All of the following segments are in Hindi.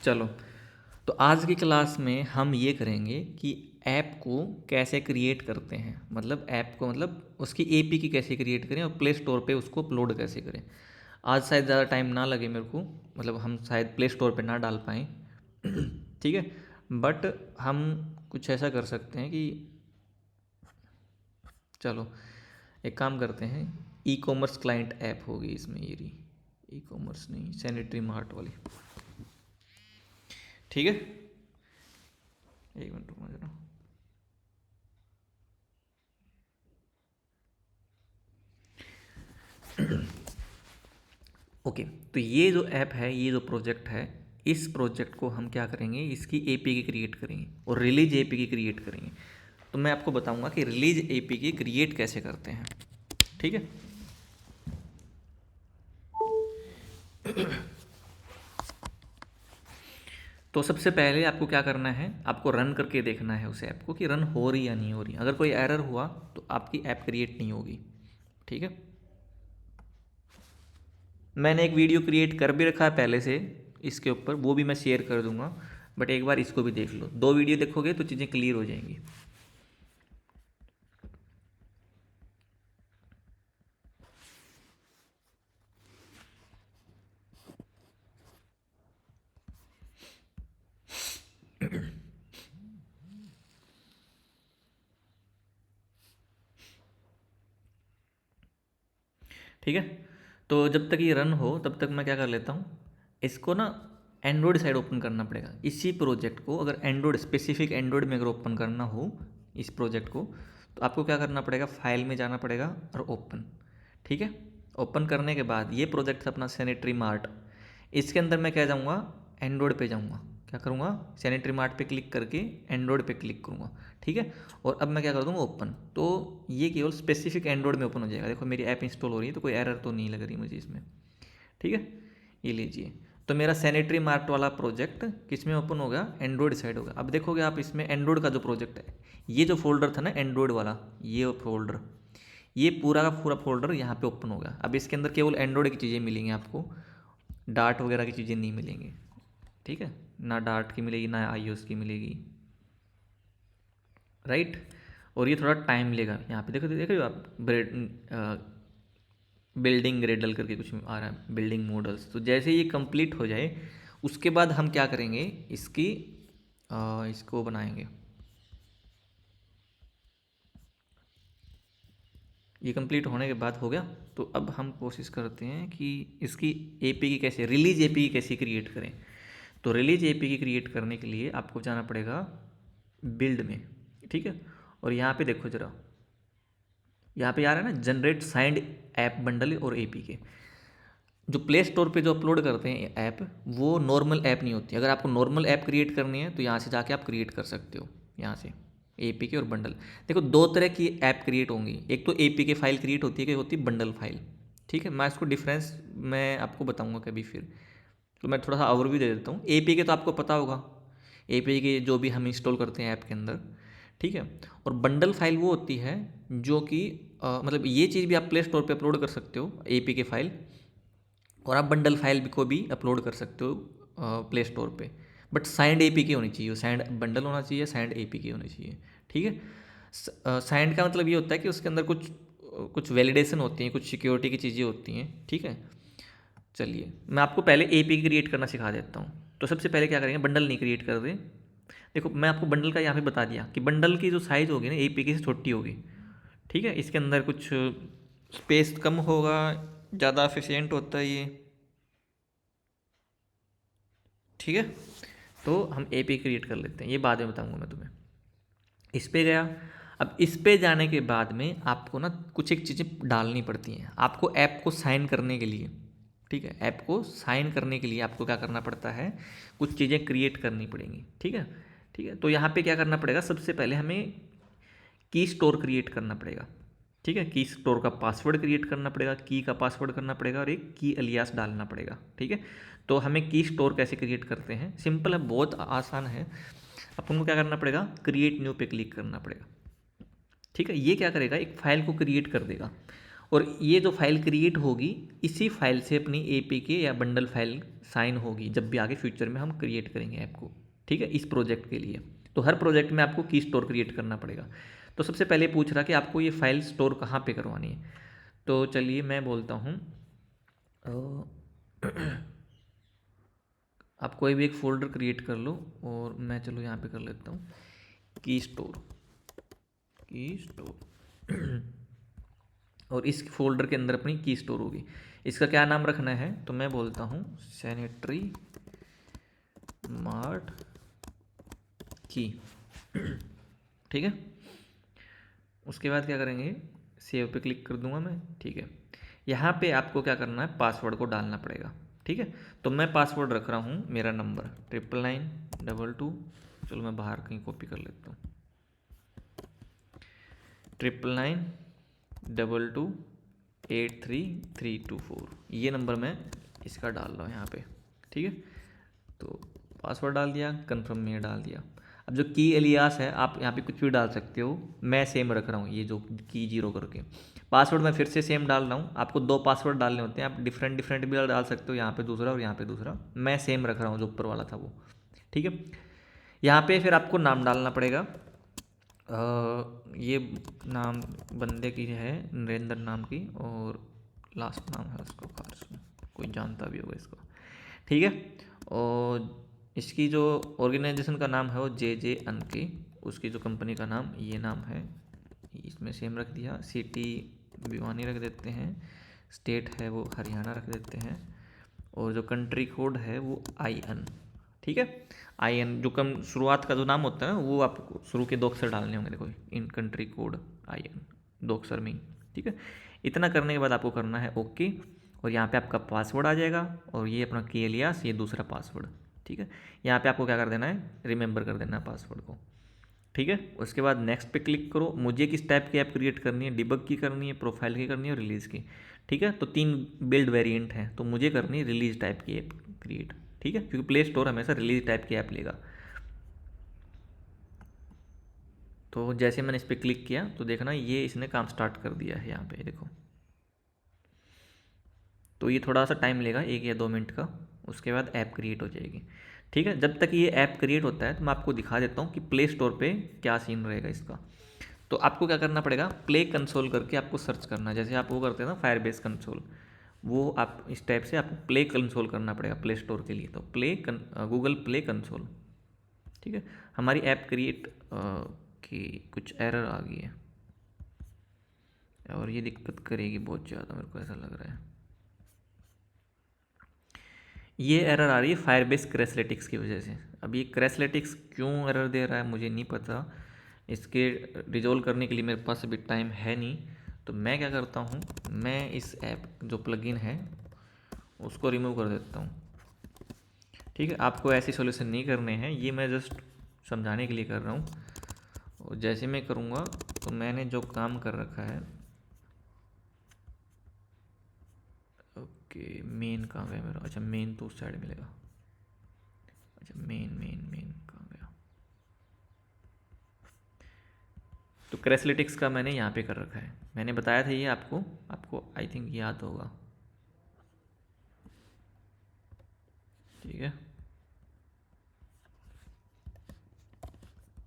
चलो, तो आज की क्लास में हम ये करेंगे कि ऐप को कैसे क्रिएट करते हैं, मतलब ऐप को, मतलब उसकी एपीके कैसे क्रिएट करें और प्ले स्टोर पे उसको अपलोड कैसे करें। आज शायद ज़्यादा टाइम ना लगे मेरे को, मतलब हम शायद प्ले स्टोर पे ना डाल पाएँ ठीक है, बट हम कुछ ऐसा कर सकते हैं कि चलो एक काम करते हैं। ई कॉमर्स क्लाइंट ऐप होगी इसमें, ये रही। ई कॉमर्स नहीं, सैनिटरी मार्ट वाली। ठीक है, एक मिनट रुकना जरा। ओके, तो ये जो ऐप है, ये जो प्रोजेक्ट है, इस प्रोजेक्ट को हम क्या करेंगे, इसकी एपीके क्रिएट करेंगे और रिलीज एपीके क्रिएट करेंगे। तो मैं आपको बताऊंगा कि रिलीज एपीके क्रिएट कैसे करते हैं। ठीक है, तो सबसे पहले आपको क्या करना है, आपको रन करके देखना है उस ऐप को कि रन हो रही या नहीं हो रही। अगर कोई एरर हुआ तो आपकी ऐप क्रिएट नहीं होगी। ठीक है, मैंने एक वीडियो क्रिएट कर भी रखा है पहले से इसके ऊपर, वो भी मैं शेयर कर दूंगा, बट एक बार इसको भी देख लो। दो वीडियो देखोगे तो चीज़ें क्लियर हो जाएंगी। ठीक है, तो जब तक ये रन हो तब तक मैं क्या कर लेता हूँ, इसको ना एंड्रॉयड साइड ओपन करना पड़ेगा। इसी प्रोजेक्ट को अगर एंड्रॉयड, स्पेसिफिक एंड्रॉयड में अगर ओपन करना हो इस प्रोजेक्ट को, तो आपको क्या करना पड़ेगा, फाइल में जाना पड़ेगा और ओपन। ठीक है, ओपन करने के बाद ये प्रोजेक्ट है अपना सैनिटरी मार्ट। इसके अंदर मैं क्या जाऊँगा, एंड्रॉयड पे जाऊँगा। क्या करूँगा, सैनिटरी मार्ट पे क्लिक करके एंड्रॉयड पे क्लिक करूँगा। ठीक है, और अब मैं क्या कर दूँगा, ओपन। तो ये केवल स्पेसिफिक एंड्रॉयड में ओपन हो जाएगा। देखो मेरी ऐप इंस्टॉल हो रही है, तो कोई एरर तो नहीं लग रही मुझे इसमें। ठीक है, ये लीजिए। तो मेरा सैनिटरी मार्ट वाला प्रोजेक्ट किस में ओपन होगा, एंड्रॉयड साइड होगा। अब देखोगे आप इसमें एंड्रॉयड का जो प्रोजेक्ट है, ये जो फोल्डर था ना एंड्रॉयड वाला, ये फोल्डर, ये पूरा का पूरा फोल्डर यहाँ पे ओपन होगा। अब इसके अंदर केवल एंड्रॉयड की चीज़ें मिलेंगी आपको, डार्ट वगैरह की चीज़ें नहीं मिलेंगी। ठीक है, ना डार्ट की मिलेगी ना आईओएस की मिलेगी। राइट, और ये थोड़ा टाइम लेगा। यहाँ पे देखो, देख रहे हो आप, बिल्डिंग ग्रेडल करके कुछ आ रहा है, बिल्डिंग मॉडल्स। तो जैसे ये कंप्लीट हो जाए उसके बाद हम क्या करेंगे, इसकी इसको बनाएंगे। ये कंप्लीट होने के बाद हो गया, तो अब हम कोशिश करते हैं कि इसकी एपी की कैसे, रिलीज एपी की कैसे क्रिएट करें। तो रिलीज एपी की क्रिएट करने के लिए आपको जाना पड़ेगा बिल्ड में। ठीक है, और यहाँ पे देखो जरा, यहाँ पे आ रहा है ना जनरेट साइंड ऐप बंडल और एपी के। जो प्ले स्टोर पे जो अपलोड करते हैं ऐप, वो नॉर्मल ऐप नहीं होती। अगर आपको नॉर्मल ऐप क्रिएट करनी है तो यहाँ से जाके आप क्रिएट कर सकते हो, यहाँ से एपीके और बंडल। देखो दो तरह की ऐप क्रिएट होंगी, एक तो एपीके फाइल क्रिएट होती है, एक होती है बंडल फाइल। ठीक है, मैं इसको डिफरेंस मैं आपको बताऊंगा कभी फिर। तो मैं थोड़ा सा ओवरव्यू दे देता हूँ। एपीके तो आपको पता होगा, एपीके जो भी हम इंस्टॉल करते हैं ऐप के अंदर। ठीक है, और बंडल फाइल वो होती है जो कि मतलब ये चीज़ भी आप प्ले स्टोर पर अपलोड कर सकते हो, एपीके फाइल, और आप बंडल फाइल को भी अपलोड कर सकते हो प्ले स्टोर पे। बट साइंड एपीके होनी चाहिए, साइंड बंडल होना चाहिए, साइंड एपीके होनी चाहिए। ठीक है, साइंड का मतलब ये होता है कि उसके अंदर कुछ कुछ वैलिडेशन होती हैं, कुछ सिक्योरिटी की चीज़ें होती हैं। ठीक है, चलिए मैं आपको पहले एपीके क्रिएट करना सिखा देता हूँ। तो सबसे पहले क्या करेंगे, बंडल नहीं क्रिएट कर दें। देखो मैं आपको बंडल का यहाँ पे बता दिया कि बंडल की जो साइज़ होगी ना एपीके से छोटी होगी। ठीक है, इसके अंदर कुछ स्पेस कम होगा, ज़्यादा एफिशिएंट होता है ये। ठीक है, तो हम एपी क्रिएट कर लेते हैं, ये बाद में बताऊंगा मैं तुम्हें। इस पे गया। अब इस पे जाने के बाद में आपको ना कुछ एक चीज़ें डालनी पड़ती हैं आपको ऐप को साइन करने के लिए। ठीक है, ऐप को साइन करने के लिए आपको क्या करना पड़ता है, कुछ चीज़ें क्रिएट करनी पड़ेंगी। ठीक है, ठीक है, तो यहाँ पे क्या करना पड़ेगा, सबसे पहले हमें की स्टोर क्रिएट करना पड़ेगा। ठीक है, की स्टोर का पासवर्ड क्रिएट करना पड़ेगा, की का पासवर्ड करना पड़ेगा और एक की अलियास डालना पड़ेगा। ठीक है, तो हमें की स्टोर कैसे क्रिएट करते हैं, सिंपल है, बहुत आसान है। अपन को क्या करना पड़ेगा, क्रिएट न्यू पे क्लिक करना पड़ेगा। ठीक है, ये क्या करेगा, एक फाइल को क्रिएट कर देगा और ये जो फाइल क्रिएट होगी इसी फाइल से अपनी APK या बंडल फाइल साइन होगी जब भी आगे फ्यूचर में हम क्रिएट करेंगे ऐप को, ठीक है, इस प्रोजेक्ट के लिए। तो हर प्रोजेक्ट में आपको की स्टोर क्रिएट करना पड़ेगा। तो सबसे पहले पूछ रहा कि आपको ये फाइल स्टोर कहाँ पे करवानी है। तो चलिए मैं बोलता हूँ आप कोई भी एक फ़ोल्डर क्रिएट कर लो, और मैं चलो यहाँ पे कर लेता हूँ की स्टोर, और इस फोल्डर के अंदर अपनी की स्टोर होगी। इसका क्या नाम रखना है, तो मैं बोलता हूँ सैनिटरी मार्ट की, ठीक है। उसके बाद क्या करेंगे, सेव पे क्लिक कर दूंगा मैं, ठीक है। यहाँ पे आपको क्या करना है, पासवर्ड को डालना पड़ेगा, ठीक है। तो मैं पासवर्ड रख रहा हूँ मेरा नंबर 99922, चलो मैं बाहर कहीं कॉपी कर लेता हूँ, 99922833324, ये नंबर मैं इसका डाल रहा हूँ यहाँ पे, ठीक है। तो पासवर्ड डाल दिया, कंफर्म में डाल दिया। अब जो की एलियास है आप यहाँ पे कुछ भी डाल सकते हो, मैं सेम रख रहा हूँ, ये जो की 0 करके। पासवर्ड मैं फिर से सेम डाल रहा हूँ, आपको 2 पासवर्ड डालने होते हैं, आप डिफरेंट भी डाल सकते हो, यहाँ पे दूसरा और यहाँ पे दूसरा, मैं सेम रख रहा हूँ जो ऊपर वाला था वो, ठीक है। यहाँ पे फिर आपको नाम डालना पड़ेगा, ये नाम बंदे की है नरेंद्र नाम की, और लास्ट नाम है उसको खास, कोई जानता भी होगा इसको, ठीक है। और इसकी जो ऑर्गेनाइजेशन का नाम है वो JJNK, उसकी जो कंपनी का नाम ये नाम है, इसमें सेम रख दिया। सिटी भिवानी रख देते हैं, स्टेट है वो हरियाणा रख देते हैं, और जो कंट्री कोड है वो IN, ठीक है। IN जो कम शुरुआत का जो नाम होता है वो आपको शुरू के 2 अक्षर डालने होंगे, देखो इन कंट्री कोड IN 2 अक्षर में ही, ठीक है। इतना करने के बाद आपको करना है ओके, और यहाँ पे आपका पासवर्ड आ जाएगा, और ये अपना की एलियास, ये दूसरा पासवर्ड, ठीक है। यहाँ पे आपको क्या कर देना है, रिमेंबर कर देना है पासवर्ड को, ठीक है। उसके बाद नेक्स्ट पे क्लिक करो। मुझे किस टाइप की ऐप क्रिएट करनी है, डिबग की करनी है, प्रोफाइल की करनी है, और रिलीज़ की, ठीक है। तो 3 बिल्ड वेरिएंट हैं, तो मुझे करनी है रिलीज टाइप की ऐप क्रिएट, ठीक है, क्योंकि प्ले स्टोर हमेशा रिलीज टाइप की ऐप लेगा। तो जैसे मैंने इस पर क्लिक किया तो देखना ये इसने काम स्टार्ट कर दिया है, यहाँ पे देखो। तो ये थोड़ा सा टाइम लेगा, 1 या 2 मिनट का, उसके बाद ऐप क्रिएट हो जाएगी, ठीक है। जब तक ये ऐप क्रिएट होता है तो मैं आपको दिखा देता हूँ कि प्ले स्टोर पे क्या सीन रहेगा इसका। तो आपको क्या करना पड़ेगा, प्ले कंसोल करके आपको सर्च करना है, जैसे आप वो करते हैं ना फायरबेस कंसोल, वो आप इस टाइप से आपको प्ले कंसोल करना पड़ेगा प्ले स्टोर के लिए। तो गूगल प्ले कंसोल, ठीक है। हमारी ऐप क्रिएट की कुछ एरर आ गई है, और ये दिक्कत करेगी बहुत ज़्यादा, मेरे को ऐसा लग रहा है। ये एरर आ रही है फायरबेस क्रैशलेटिक्स की वजह से। अब ये क्रैशलेटिक्स क्यों एरर दे रहा है मुझे नहीं पता, इसके रिजोल्व करने के लिए मेरे पास अभी टाइम है नहीं। तो मैं क्या करता हूँ, मैं इस ऐप जो प्लगइन है उसको रिमूव कर देता हूँ, ठीक है। आपको ऐसी सॉल्यूशन नहीं करने हैं, ये मैं जस्ट समझाने के लिए कर रहा हूँ। और जैसे मैं करूँगा तो मैंने जो काम कर रखा है, ओके मेन कहाँ गया मेरा, अच्छा मेन तो उस साइड मिलेगा, अच्छा मेन मेन मेन कहाँ गया। तो क्रैशलेटिक्स का मैंने यहाँ पे कर रखा है, मैंने बताया था ये आपको, आपको आई थिंक याद होगा, ठीक है।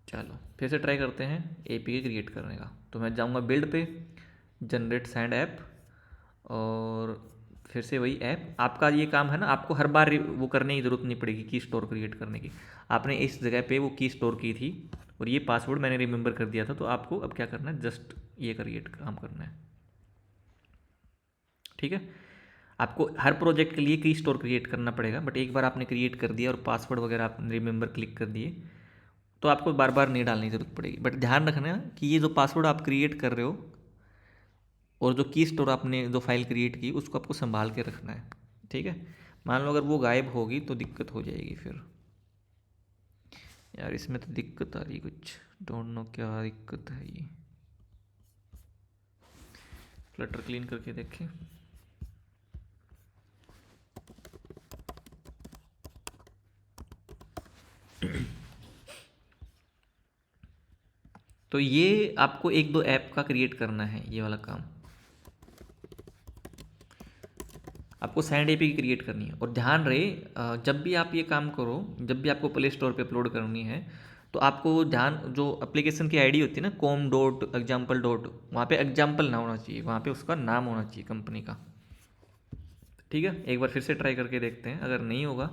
चलो फिर से ट्राई करते हैं APK क्रिएट करने का। तो मैं जाऊँगा बिल्ड पे, जनरेट सैंड ऐप, और फिर से वही ऐप। आपका ये काम है ना, आपको हर बार वो करने की ज़रूरत नहीं पड़ेगी की स्टोर क्रिएट करने की, आपने इस जगह पे वो की स्टोर की थी, और ये पासवर्ड मैंने रिमेंबर कर दिया था। तो आपको अब क्या करना है, जस्ट ये क्रिएट काम करना है, ठीक है। आपको हर प्रोजेक्ट के लिए की स्टोर क्रिएट करना पड़ेगा, बट एक बार आपने क्रिएट कर दिया और पासवर्ड वगैरह आपने रिमेंबर क्लिक कर दिए तो आपको बार बार नहीं डालने की ज़रूरत पड़ेगी। बट ध्यान रखना कि ये जो पासवर्ड आप क्रिएट कर रहे हो और जो की स्टोर आपने जो फाइल क्रिएट की उसको आपको संभाल के रखना है, ठीक है। मान लो अगर वो गायब होगी तो दिक्कत हो जाएगी फिर। यार इसमें तो दिक्कत आ रही कुछ, डोंट नो क्या दिक्कत है ये। फ्लटर क्लीन करके देखें। तो ये आपको 1-2 ऐप का क्रिएट करना है, ये वाला काम, आपको सैंड एपी की क्रिएट करनी है। और ध्यान रहे जब भी आप ये काम करो, जब भी आपको प्ले स्टोर पे अपलोड करनी है, तो आपको ध्यान, जो एप्लीकेशन की आईडी होती है ना, com.example. वहाँ पे एग्जाम्पल ना होना चाहिए, वहाँ पे उसका नाम होना चाहिए कंपनी का। ठीक है, एक बार फिर से ट्राई करके देखते हैं। अगर नहीं होगा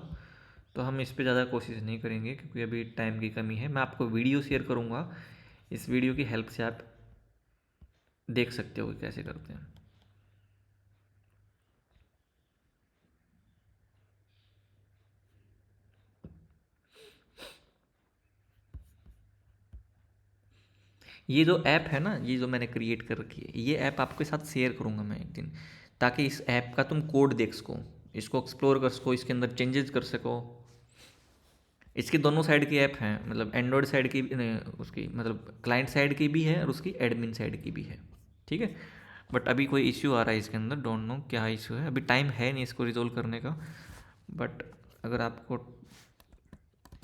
तो हम इस पर ज़्यादा कोशिश नहीं करेंगे, क्योंकि अभी टाइम की कमी है। मैं आपको वीडियो शेयर करूँगा, इस वीडियो की हेल्प से आप देख सकते हो कि कैसे करते हैं। ये जो ऐप है ना, ये जो मैंने क्रिएट कर रखी है, ये ऐप आपके साथ शेयर करूँगा मैं एक दिन, ताकि इस ऐप का तुम कोड देख सको, इसको एक्सप्लोर कर सको, इसके अंदर चेंजेस कर सको। इसके दोनों साइड की ऐप हैं, मतलब एंड्रॉयड साइड की उसकी मतलब क्लाइंट साइड की भी है और उसकी एडमिन साइड की भी है। ठीक है, बट अभी कोई इश्यू आ रहा है इसके अंदर, डोंट नो क्या इश्यू है, अभी टाइम है नहीं इसको रिजोल्व करने का। बट अगर आपको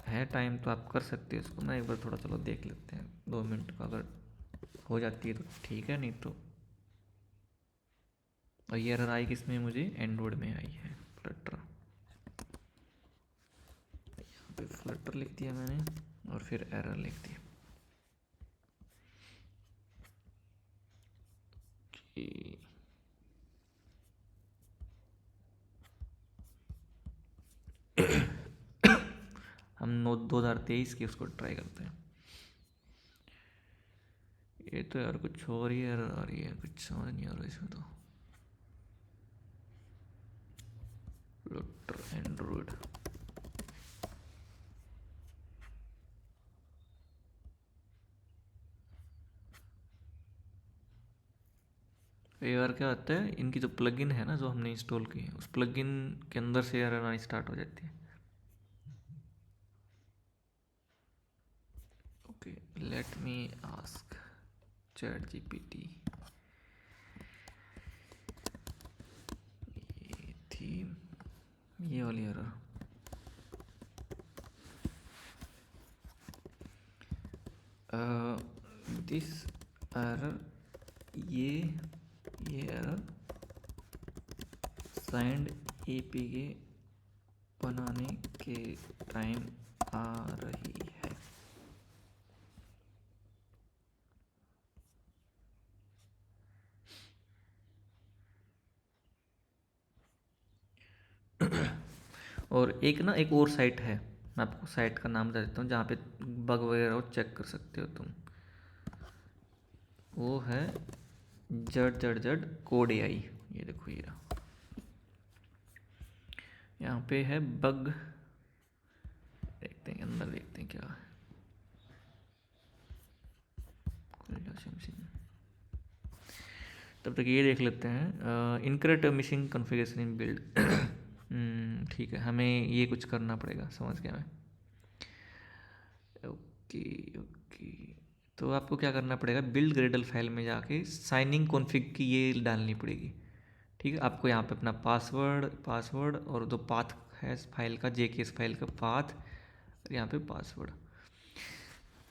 है टाइम तो आप कर सकते हो इसको। मैं एक बार थोड़ा चलो देख लेते हैं, 2 मिनट का अगर हो जाती है तो ठीक है, नहीं तो। और ये एरर आई किस में, मुझे एंड्रॉयड में आई है, फ्लटर। यहाँ पे फ्लटर लिख दिया मैंने और फिर एरर लिख दिया कि हम 2023 की उसको ट्राई करते हैं। ये तो यार कुछ और ही एरर आ रही है, कुछ समझ नहीं आ रहा इसमें तो। फ्लटर एंड्रॉयड, कई बार क्या होता है, इनकी जो प्लगइन है ना, जो हमने इंस्टॉल की है, उस प्लगइन के अंदर से एरर आनी स्टार्ट हो जाती है। Okay, let me ask chat GPT, ये थीम, ये वाली एरर, दिस एरर, ये एरर साइंड एपीके बनाने के टाइम आ रही है। और एक ना, एक और साइट है, मैं आपको साइट का नाम बता देता हूँ, जहाँ पे बग वगैरह हो चेक कर सकते हो तुम। वो है जड कोड एआई। ये देखो, ये रहा। यहाँ पे है बग, देखते हैं अंदर, देखते हैं क्या है। तब तक ये देख लेते हैं, incorrect missing configuration in build. ठीक है, हमें ये कुछ करना पड़ेगा, समझ गया मैं। ओके ओके, तो आपको क्या करना पड़ेगा, बिल्ड ग्रेडल फाइल में जाके साइनिंग कॉन्फ़िग की ये डालनी पड़ेगी। ठीक है, आपको यहाँ पे अपना पासवर्ड और जो पाथ है इस फाइल का, जेकेएस फाइल का पाथ, और यहाँ पे पासवर्ड।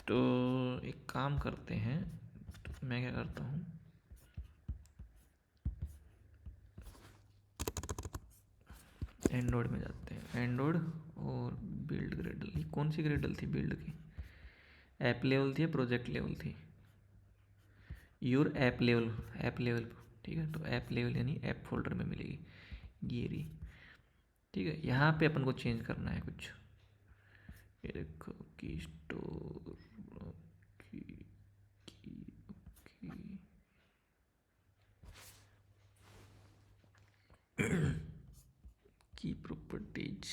तो एक काम करते हैं, तो मैं क्या करता हूँ, एंड्रॉयड में जाते हैं, एंड्रॉयड और बिल्ड ग्रेडल। ये कौन सी ग्रेडल थी बिल्ड की, ऐप लेवल थी या प्रोजेक्ट लेवल थी, योर ऐप लेवल। ठीक है, तो ऐप लेवल यानी ऐप फोल्डर में मिलेगी ये रही। ठीक है, यहाँ पे अपन को चेंज करना है कुछ, ये देखो की स्टोर की की प्रॉपर्टीज,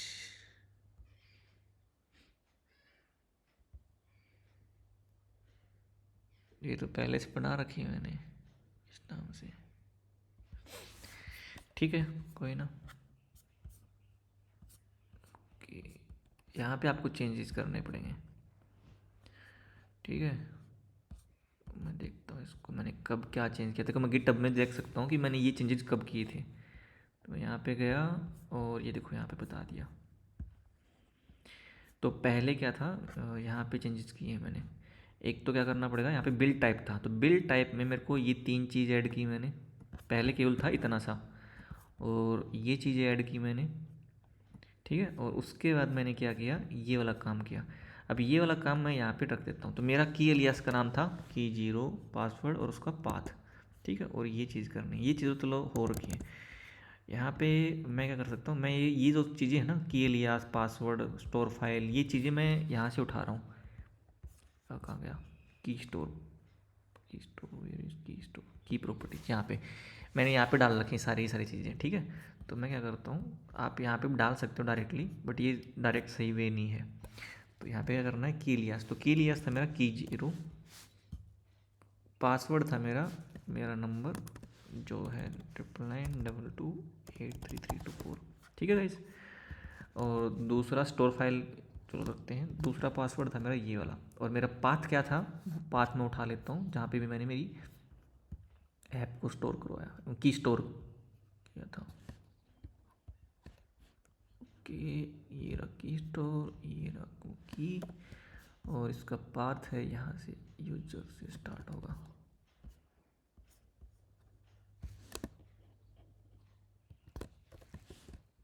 ये तो पहले से बना रखी है मैंने इस नाम से। ठीक है, कोई ना, कि यहाँ पे आपको चेंजेस करने पड़ेंगे। ठीक है, मैं देखता हूँ इसको मैंने कब क्या चेंज किया था, मैं गिटहब में देख सकता हूँ कि मैंने ये चेंजेस कब किए थे। तो मैं यहाँ पे गया और ये देखो यहाँ पे बता दिया। तो पहले क्या था, यहाँ पे चेंजेस किए हैं मैंने। एक तो क्या करना पड़ेगा, यहाँ पे बिल्ड टाइप था, तो बिल्ड टाइप में मेरे को ये 3 चीज़ ऐड की मैंने। पहले केवल था इतना सा, और ये चीज़ें ऐड की मैंने, ठीक है। और उसके बाद मैंने क्या किया, ये वाला काम किया। अब ये वाला काम मैं यहाँ पे रख देता हूँ। तो मेरा की एलियास का नाम था की जीरो पासवर्ड और उसका पाथ, ठीक है। और ये चीज़ करनी, ये चीज़ तो लो हो रखी है। यहाँ पे मैं क्या कर सकता हूँ, मैं ये जो चीज़ें हैं ना, की एलियास, पासवर्ड, स्टोर फाइल, ये चीज़ें मैं यहाँ से उठा रहा हूँ। कहाँ गया, की स्टोर, की स्टोर, की स्टोर, की प्रॉपर्टीज, यहाँ पे मैंने यहाँ पे डाल रखी सारी सारी चीज़ें, ठीक है। तो मैं क्या करता हूँ, आप यहाँ पे भी डाल सकते हो डायरेक्टली, बट ये डायरेक्ट सही वे नहीं है। तो यहाँ पे क्या करना है, की लियास, तो की लियास था मेरा की जीरो, पासवर्ड था मेरा मेरा नंबर जो है 9992283324, ठीक है गाइस। और दूसरा स्टोर फाइल चलो रखते हैं, दूसरा पासवर्ड था मेरा ये वाला। और मेरा पाथ क्या था, पाथ में उठा लेता हूँ जहाँ पे भी मैंने मेरी ऐप को स्टोर करवाया, की स्टोर किया था। ओके, ये रहा की स्टोर, ये रहा की, और इसका पाथ है यहाँ से, यूजर से स्टार्ट होगा।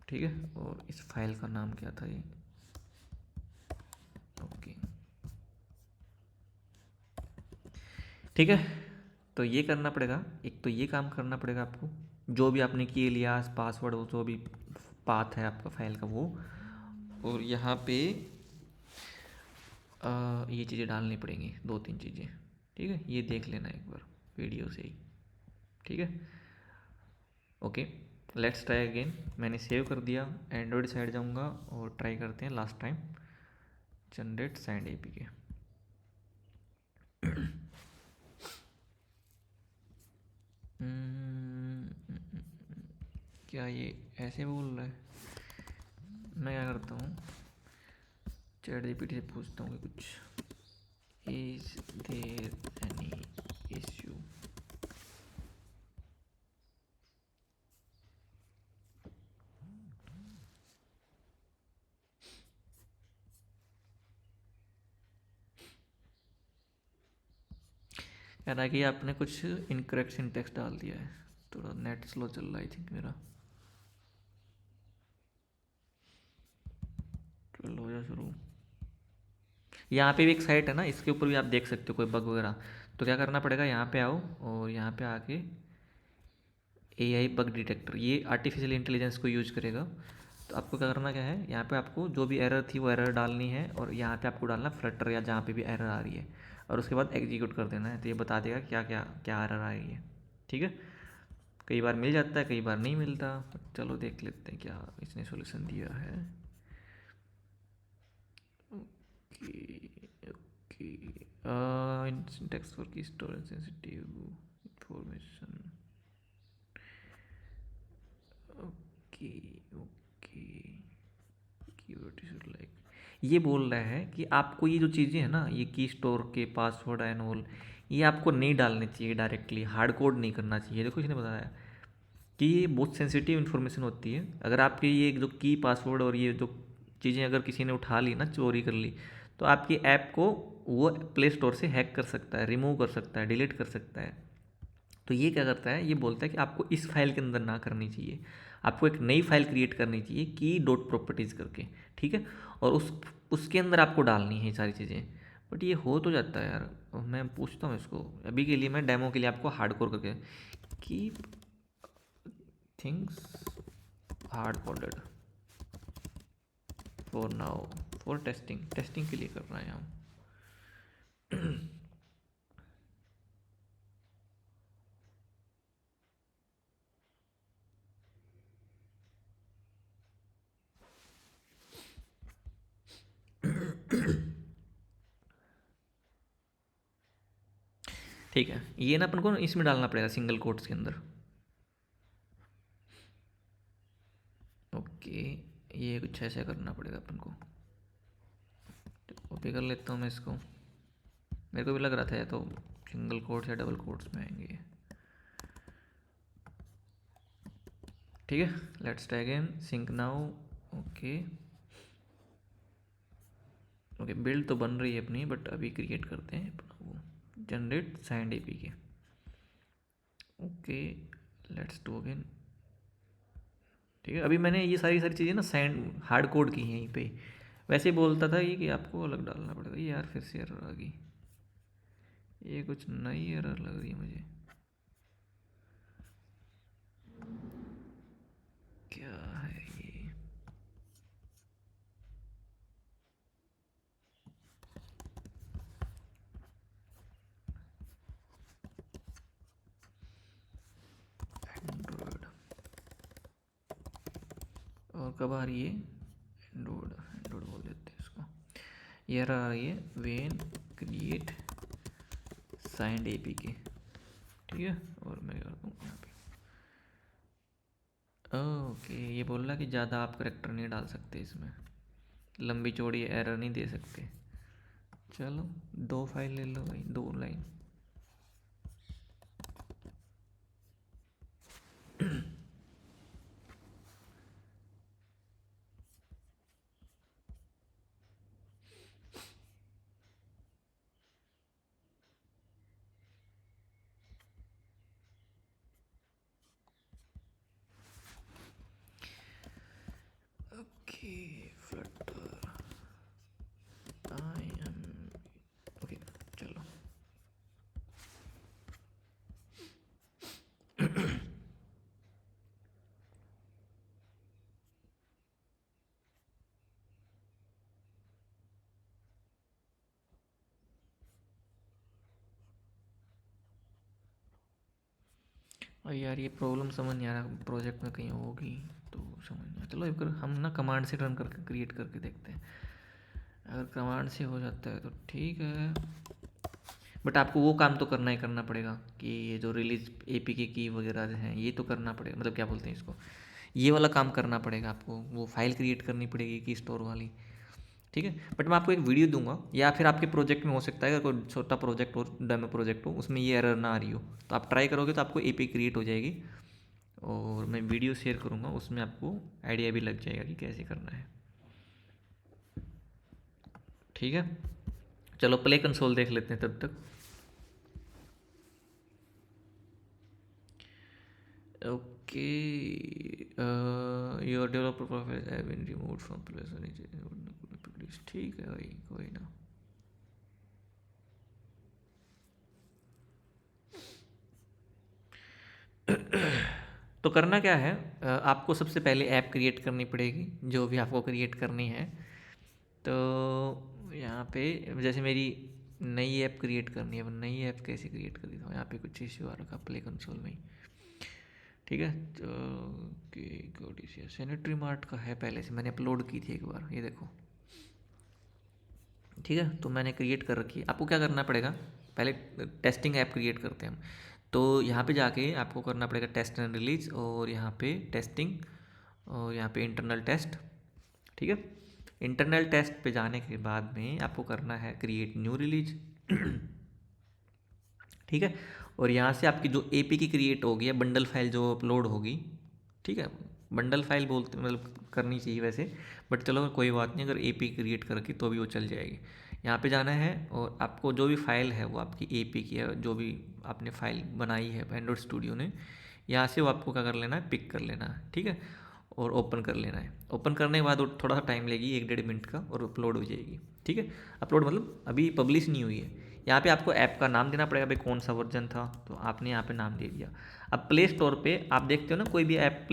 ठीक है। और इस फाइल का नाम क्या था ये, ओके, ठीक है। तो ये करना पड़ेगा, एक तो ये काम करना पड़ेगा आपको, जो भी आपने किए लिया पासवर्ड, वो जो भी पाथ है आपका फाइल का वो, और यहाँ पे ये चीज़ें डालनी पड़ेंगी, दो तीन चीज़ें, ठीक है। ये देख लेना एक बार वीडियो से ही, ठीक है। Okay, let's try again. मैंने सेव कर दिया, एंड्रॉयड साइड जाऊँगा और ट्राई करते हैं last time, generate signed APK. क्या ये ऐसे बोल रहा है, मैं क्या करता हूँ, चैट जीपीटी से पूछता हूँ कि कुछ, इज देयर एनी इश्यू, कह रहा है कि आपने कुछ इनकरेक्ट सिंटेक्स डाल दिया है, थोड़ा नेट स्लो चल रहा है आई थिंक मेरा। चलो हो जा शुरू। यहाँ पे भी एक साइट है ना, इसके ऊपर भी आप देख सकते हो कोई बग वगैरह। तो क्या करना पड़ेगा, यहाँ पे आओ और यहाँ पे आके एआई बग डिटेक्टर, ये आर्टिफिशियल इंटेलिजेंस को यूज करेगा। तो आपको क्या करना क्या है, यहाँ पे आपको जो भी एरर थी वो एरर डालनी है, और यहाँ पे आपको डालना फ्लटर या जहाँ पे भी एरर आ रही है, और उसके बाद एग्जीक्यूट कर देना है। तो ये बता देगा क्या क्या क्या एरर आ रही है, ठीक है। कई बार मिल जाता है, कई बार नहीं मिलता। चलो देख लेते हैं क्या इसने सॉल्यूशन दिया है। ओके ओके, सिंटैक्स फॉर की storage sensitive information, okay okay, like ये बोल रहा है कि आपको ये जो चीज़ें हैं ना, ये की स्टोर के पासवर्ड एंड ऑल, ये आपको नहीं डालने चाहिए डायरेक्टली, हार्ड कोड नहीं करना चाहिए। देखो इसने बताया कि ये बहुत सेंसिटिव इन्फॉर्मेशन होती है। अगर आपके ये जो की पासवर्ड और ये जो चीज़ें अगर किसी ने उठा ली ना, चोरी कर ली, तो आपकी ऐप को वो प्ले स्टोर से हैक कर सकता है, रिमूव कर सकता है, डिलीट कर सकता है। तो ये क्या करता है, ये बोलता है कि आपको इस फाइल के अंदर ना करनी चाहिए, आपको एक नई फाइल क्रिएट करनी चाहिए की डॉट प्रॉपर्टीज़ करके, ठीक है। और उसके अंदर आपको डालनी है ये सारी चीज़ें। बट ये हो तो जाता है यार, मैं पूछता हूँ इसको अभी के लिए, मैं डेमो के लिए आपको हार्डकोर करके, keep things hard coded for now, for testing, testing के लिए कर रहे हैं हम। ठीक है, ये ना अपन को इसमें डालना पड़ेगा सिंगल कोट्स के अंदर। ओके, ये कुछ ऐसा करना पड़ेगा अपन को। कॉपी कर लेता हूँ मैं इसको, मेरे को भी लग रहा था या तो सिंगल कोट्स या डबल कोट्स में आएंगे, ठीक है। Let's try again, sync now, okay okay. Build तो बन रही है अपनी, बट अभी क्रिएट करते हैं अपना वो, जनरेट साइंड एपी के, ओके। लेट्स डू अगेन, ठीक है, अभी मैंने ये सारी सारी चीज़ें ना सैंड हार्ड कोड की हैं यहीं पे। वैसे ही बोलता था ये कि आपको अलग डालना पड़ेगा। ये यार फिर से एरर आ गई, ये कुछ नई एरर लग रही है मुझे। क्या है ये? एंड्रॉयड, और कब आ रही है? एंड्रॉयड, एंड्रॉयड बोल देते हैं इसको। ये आ रही है वेन क्रिएट साइंड एपीके, ठीक है। और मैं करता हूँ यहाँ पे ओके। ये बोल रहा कि ज़्यादा आप करेक्टर नहीं डाल सकते इसमें, लंबी चौड़ी एरर नहीं दे सकते। चलो 2 फाइल ले लो भाई, 2 line. Okay Flutter I am okay. चलो और यार ये प्रॉब्लम समझ नहीं आ रहा, प्रोजेक्ट में कहीं होगी तो समझ नहीं आ। चलो एक बार हम ना कमांड से रन करके क्रिएट करके देखते हैं, अगर कमांड से हो जाता है तो ठीक है। बट आपको वो काम तो करना ही करना पड़ेगा कि ये जो रिलीज एपीके की वगैरह हैं ये तो करना पड़ेगा, मतलब क्या बोलते हैं इसको, ये वाला काम करना पड़ेगा आपको। वो फाइल क्रिएट करनी पड़ेगी की स्टोर वाली, ठीक है। बट मैं आपको एक वीडियो दूंगा, या फिर आपके प्रोजेक्ट में हो सकता है अगर कोई छोटा प्रोजेक्ट हो, डेमो प्रोजेक्ट हो, उसमें ये एरर ना आ रही हो, तो आप ट्राई करोगे तो आपको एपी क्रिएट हो जाएगी। और मैं वीडियो शेयर करूँगा, उसमें आपको आइडिया भी लग जाएगा कि कैसे करना है, ठीक है। चलो प्ले कंसोल देख लेते हैं तब तक। Okay, your developer profile have been removed from play, ठीक है भाई, कोई ना। तो करना क्या है, आपको सबसे पहले ऐप क्रिएट करनी पड़ेगी, जो भी आपको क्रिएट करनी है। तो यहाँ पे जैसे मेरी नई ऐप क्रिएट करनी है, अब नई ऐप कैसे क्रिएट कर देता हूँ, यहाँ पे कुछ इश्यू आ रखा प्ले कंसोल में ही, ठीक है। तो सैनिटरी मार्ट का है, पहले से मैंने अपलोड की थी एक बार, ये देखो, ठीक है। तो मैंने क्रिएट कर रखी है। आपको क्या करना पड़ेगा, पहले टेस्टिंग ऐप क्रिएट करते हैं हम। तो यहाँ पे जाके आपको करना पड़ेगा टेस्ट एंड रिलीज, और यहाँ पे टेस्टिंग, और यहाँ पे इंटरनल टेस्ट, ठीक है। इंटरनल टेस्ट पे जाने के बाद में आपको करना है क्रिएट न्यू रिलीज, ठीक है। और यहाँ से आपकी जो एपी की क्रिएट होगी या बंडल फाइल जो अपलोड होगी, ठीक है। बंडल फाइल बोलते मतलब करनी चाहिए वैसे, बट चलो कोई बात नहीं, अगर एपी क्रिएट करके तो भी वो चल जाएगी। यहाँ पे जाना है और आपको जो भी फाइल है वो आपकी एपी की है, जो भी आपने फाइल बनाई है एंड्रॉइड स्टूडियो ने, यहाँ से वो आपको क्या कर लेना है, पिक कर लेना है, ठीक है। और ओपन कर लेना है। ओपन करने के बाद वो थोड़ा सा टाइम लेगी, 1-1.5 मिनट का, और अपलोड हो जाएगी, ठीक है। अपलोड मतलब अभी पब्लिश नहीं हुई है। यहाँ पे आपको ऐप का नाम देना पड़ेगा, भाई कौन सा वर्जन था, तो आपने यहाँ पे नाम दे दिया। अब प्ले स्टोर पे आप देखते हो ना, कोई भी ऐप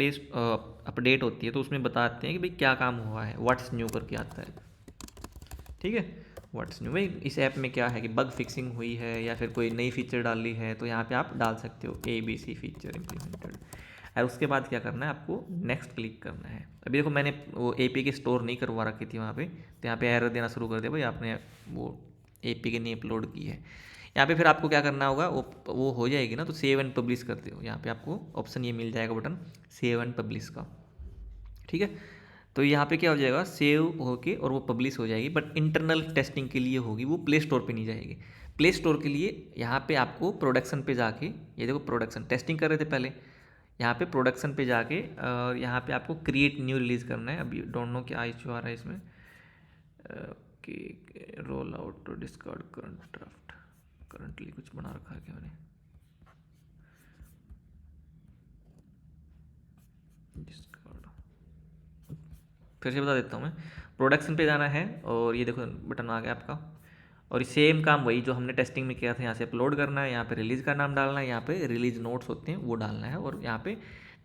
अपडेट होती है तो उसमें बताते हैं कि भाई क्या काम हुआ है, व्हाट्स न्यू करके आता है, ठीक है। व्हाट्स न्यू, भाई इस ऐप में क्या है कि बग फिक्सिंग हुई है या फिर कोई नई फीचर डाली है, तो यहाँ पे आप डाल सकते हो ABC फीचर इम्प्लीमेंटेड। और उसके बाद क्या करना है, आपको नेक्स्ट क्लिक करना है। अभी देखो मैंने वो एपी के स्टोर नहीं करवा रखी थी वहाँ पे, तो यहाँ पे एरर देना शुरू कर दिया, भाई आपने वो एपी के नहीं अपलोड की है। यहाँ पे फिर आपको क्या करना होगा, वो हो जाएगी ना, तो सेव एंड पब्लिश करते हो, यहाँ पे आपको ऑप्शन ये मिल जाएगा बटन सेव एंड पब्लिश का, ठीक है। तो यहाँ पे क्या हो जाएगा, सेव होके और वो पब्लिश हो जाएगी, बट इंटरनल टेस्टिंग के लिए होगी, वो प्ले स्टोर पे नहीं जाएगी। प्ले स्टोर के लिए यहाँ पे आपको प्रोडक्शन पे जाके, ये देखो प्रोडक्शन टेस्टिंग कर रहे थे पहले, यहाँ पे प्रोडक्शन पे जाके और यहाँ पे आपको क्रिएट न्यू रिलीज़ करना है। अभी डोंट नो क्या इशू आ रहा है इसमें, कि roll out to discard current draft, currently कुछ बना रखा है क्या मैंने, डिस्कार्ड फिर से बता देता हूँ मैं। प्रोडक्शन पे जाना है और ये देखो बटन आ गया आपका, और सेम काम वही जो हमने टेस्टिंग में किया था, यहाँ से अपलोड करना है, यहाँ पे रिलीज़ का नाम डालना है, यहाँ पे रिलीज नोट्स होते हैं वो डालना है, और यहाँ पे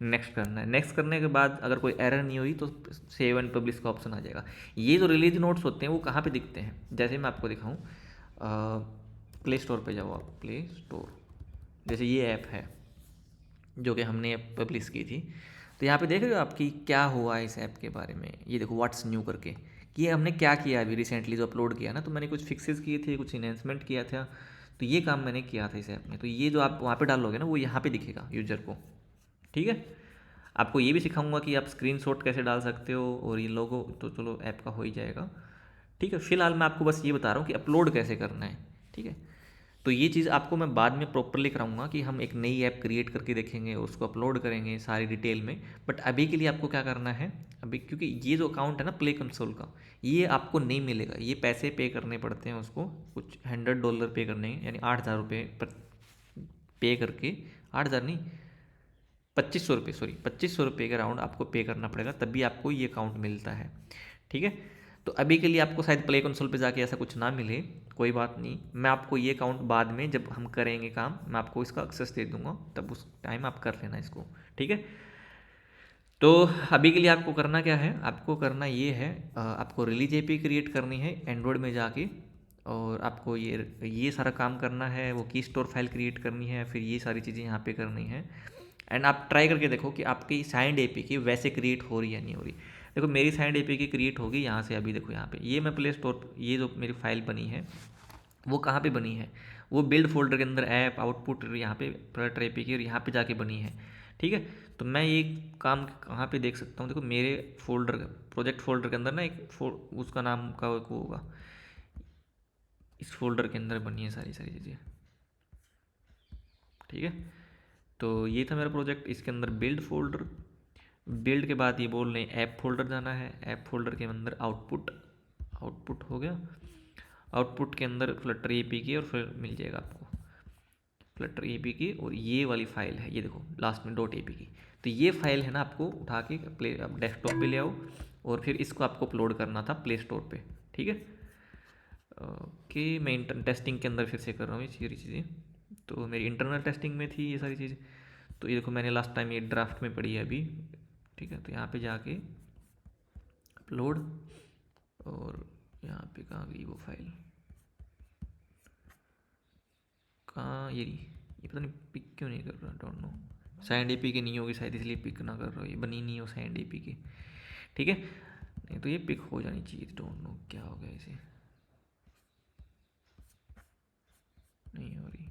नेक्स्ट करना है। नेक्स्ट करने के बाद अगर कोई एरर नहीं हुई तो सेव एंड पब्लिश का ऑप्शन आ जाएगा। ये जो रिलीज नोट्स होते हैं वो कहाँ पे दिखते हैं, जैसे मैं आपको दिखाऊँ, प्ले स्टोर पे जाओ आप, प्ले स्टोर, जैसे ये ऐप है जो कि हमने पब्लिश की थी, तो यहाँ पे देख रहे हो आपकी क्या हुआ है इस ऐप के बारे में। ये देखो व्हाट्स न्यू करके, कि ये हमने क्या किया अभी रिसेंटली जो अपलोड किया ना, तो मैंने कुछ फिक्सेस किए थे, कुछ इन्हेंसमेंट किया था, तो ये काम मैंने किया था इस ऐप में। तो ये जो आप वहाँ पे डालोगे ना वो यहाँ पे दिखेगा यूजर को। ठीक है, आपको ये भी सिखाऊंगा कि आप स्क्रीनशॉट कैसे डाल सकते हो, और ये लोगो तो चलो ऐप का हो ही जाएगा। ठीक है, फिलहाल मैं आपको बस ये बता रहा हूँ कि अपलोड कैसे करना है। ठीक है, तो ये चीज़ आपको मैं बाद में प्रॉपरली कराऊंगा कि हम एक नई ऐप क्रिएट करके देखेंगे, उसको अपलोड करेंगे सारी डिटेल में। बट अभी के लिए आपको क्या करना है, अभी क्योंकि ये जो अकाउंट है ना प्ले कंसोल का, ये आपको नहीं मिलेगा, ये पैसे पे करने पड़ते हैं उसको, कुछ $100 पे करने हैं, यानी 8,000 रुपये पे करके, 8,000 नहीं, 2,500 रुपये, सॉरी 2,500 रुपये के अराउंड आपको पे करना पड़ेगा, तभी आपको ये अकाउंट मिलता है। ठीक है, तो अभी के लिए आपको शायद प्ले कंसोल पे जाके ऐसा कुछ ना मिले, कोई बात नहीं, मैं आपको ये अकाउंट बाद में जब हम करेंगे काम मैं आपको इसका एक्सेस दे दूंगा, तब उस टाइम आप कर लेना इसको। ठीक है, तो अभी के लिए आपको करना क्या है, आपको करना ये है, आपको रिलीज एपी क्रिएट करनी है एंड्रॉयड में जाके, और आपको ये सारा काम करना है, वो की स्टोर फाइल क्रिएट करनी है, फिर ये सारी चीज़ें यहाँ पे करनी है। एंड आप ट्राई करके देखो कि आपकी साइंड एपी की वैसे क्रिएट हो रही है नहीं हो रही। देखो मेरी साइंड एपी की क्रिएट होगी यहाँ से, अभी देखो यहाँ पे ये मैं प्ले स्टोर, ये जो मेरी फाइल बनी है वो कहाँ पे बनी है, वो बिल्ड फोल्डर के अंदर ऐप आउटपुट यहाँ पे फ्लटर एपी की, और यहाँ पे जाके बनी है। ठीक है, तो मैं ये काम कहाँ पे देख सकता हूँ, देखो मेरे फोल्डर, प्रोजेक्ट फोल्डर के अंदर ना उसका नाम का वो होगा, इस फोल्डर के अंदर बनी है सारी सारी चीज़ें। ठीक है, तो ये था मेरा प्रोजेक्ट, इसके अंदर बिल्ड फोल्डर, बिल्ड के बाद ये बोल रहे हैं ऐप फोल्डर जाना है, ऐप फोल्डर के अंदर आउटपुट, आउटपुट हो गया, आउटपुट के अंदर फ्लटर एपी की, और फिर मिल जाएगा आपको फ्लटर एपी की, और ये वाली फाइल है, ये देखो लास्ट में डॉट एपी की, तो ये फाइल है ना, आपको उठा के प्ले आप डेस्कटॉप पे ले आओ, और फिर इसको आपको अपलोड करना था प्ले स्टोर पे। ठीक है, ओके, मैं इंटर टेस्टिंग के अंदर फिर से कर रहा हूँ ये सारी चीज़ें, तो मेरी इंटरनल टेस्टिंग में थी ये सारी चीज़। तो ये देखो मैंने लास्ट टाइम ये ड्राफ्ट में पढ़ी है अभी। ठीक है, तो यहाँ पे जाके अपलोड, और यहाँ पे कहाँ गई वो फाइल, कहाँ ये पता नहीं पिक क्यों नहीं कर रहा, डोंट नो, साइंड एपी की नहीं होगी शायद, इसलिए पिक ना कर रहा हो, ये बनी नहीं हो साइंड एपी की। ठीक है, नहीं तो ये पिक हो जानी चाहिए, डोंट नो क्या हो गया इसे, नहीं हो रही।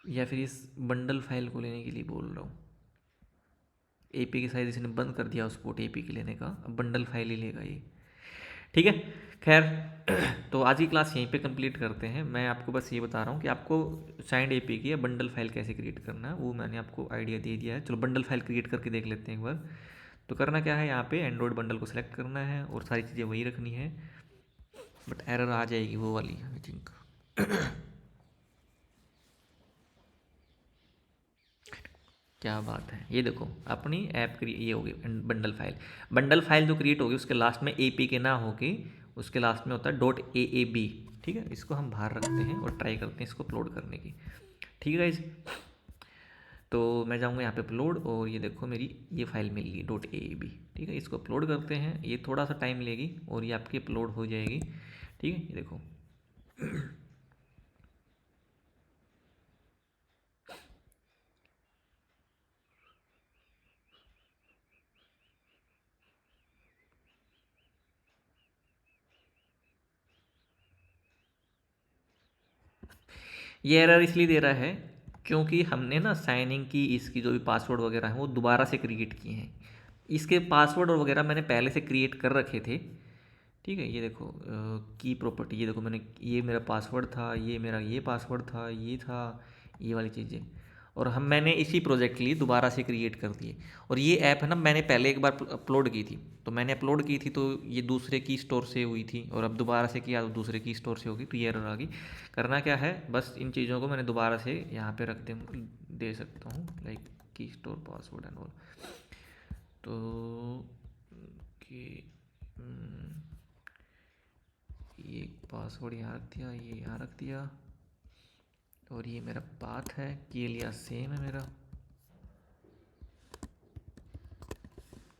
या फिर इस बंडल फाइल को लेने के लिए बोल रहा हूँ, एपी की शायद इसने बंद कर दिया उसको एपी के लेने का, अब बंडल फाइल ही लेगा ये। ठीक है, खैर तो आज की क्लास यहीं पे कंप्लीट करते हैं। मैं आपको बस ये बता रहा हूँ कि आपको साइंड एपी की या बंडल फाइल कैसे क्रिएट करना है, वो मैंने आपको आइडिया दे दिया है। चलो बंडल फाइल क्रिएट करके देख लेते हैं एक बार। तो करना क्या है, यहाँ पे एंड्रॉयड बंडल को सिलेक्ट करना है, और सारी चीज़ें वही रखनी है, बट एरर आ जाएगी वो वाली आई थिंक। क्या बात है, ये देखो अपनी ऐप ये होगी बंडल फाइल। बंडल फाइल जो क्रिएट होगी उसके लास्ट में एपी के ना होके उसके लास्ट में होता है .aab। ठीक है, इसको हम बाहर रखते हैं और ट्राई करते हैं इसको अपलोड करने की। ठीक है गाइज, तो मैं जाऊँगा यहाँ पे अपलोड, और ये देखो मेरी ये फाइल मिल गई .aab। ठीक है, इसको अपलोड करते हैं, ये थोड़ा सा टाइम लेगी और ये आपकी अपलोड हो जाएगी। ठीक है, ये देखो ये एरर इसलिए दे रहा है क्योंकि हमने ना साइनिंग की, इसकी जो भी पासवर्ड वगैरह है वो दोबारा से क्रिएट किए हैं। इसके पासवर्ड और वगैरह मैंने पहले से क्रिएट कर रखे थे। ठीक है, ये देखो की प्रॉपर्टी, ये देखो मैंने, ये मेरा पासवर्ड था, ये मेरा ये पासवर्ड था, ये था, ये वाली चीज़ें, और मैंने इसी प्रोजेक्ट के लिए दोबारा से क्रिएट कर दिए। और ये ऐप है ना, मैंने पहले एक बार अपलोड की थी, तो मैंने अपलोड की थी तो ये दूसरे की स्टोर से हुई थी, और अब दोबारा से किया तो दूसरे की स्टोर से होगी, तो ये एरर आ गई। करना क्या है, बस इन चीज़ों को मैंने दोबारा से यहाँ पे रख दे सकता हूँ, लाइक की स्टोर पासवर्ड एंड ऑल। तो कि ये पासवर्ड यहाँ रख दिया, ये यहाँ रख दिया, और ये मेरा पाथ है कि लिया सेम है मेरा।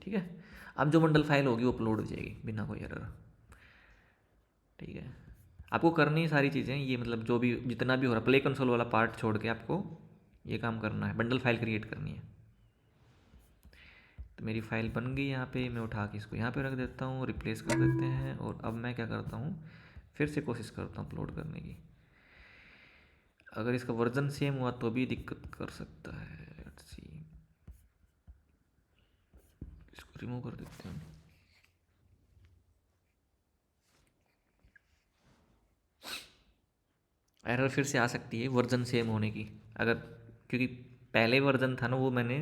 ठीक है, अब जो बंडल फाइल होगी वो अपलोड हो जाएगी बिना कोई एरर। ठीक है, आपको करनी सारी चीज़ें ये, मतलब जो भी जितना भी हो रहा प्ले कंसोल वाला पार्ट छोड़ के आपको ये काम करना है, बंडल फाइल क्रिएट करनी है। तो मेरी फाइल बन गई यहाँ पे, मैं उठा के इसको यहाँ पे रख देता हूँ, रिप्लेस कर देते हैं। और अब मैं क्या करता हूँ, फिर से कोशिश करता हूँ अपलोड करने की। अगर इसका वर्जन सेम हुआ तो भी दिक्कत कर सकता है। लेट्स सी, इसको रिमूव कर देते हैं। एरर फिर से आ सकती है वर्जन सेम होने की, अगर क्योंकि पहले वर्जन था ना वो मैंने,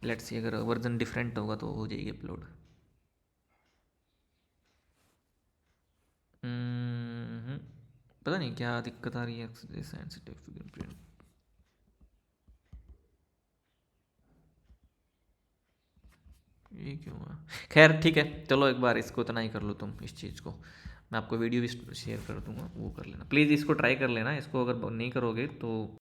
लेट्स सी अगर वर्जन डिफरेंट होगा तो हो जाएगी अपलोड। पता नहीं क्या दिक्कत आ रही है सेंसिटिव फिंगरप्रिंट। ये क्यों हुआ? खैर ठीक है, चलो एक बार इसको इतना ही कर लो तुम, इस चीज़ को मैं आपको वीडियो भी शेयर कर दूंगा, वो कर लेना प्लीज़, इसको ट्राई कर लेना। इसको अगर नहीं करोगे तो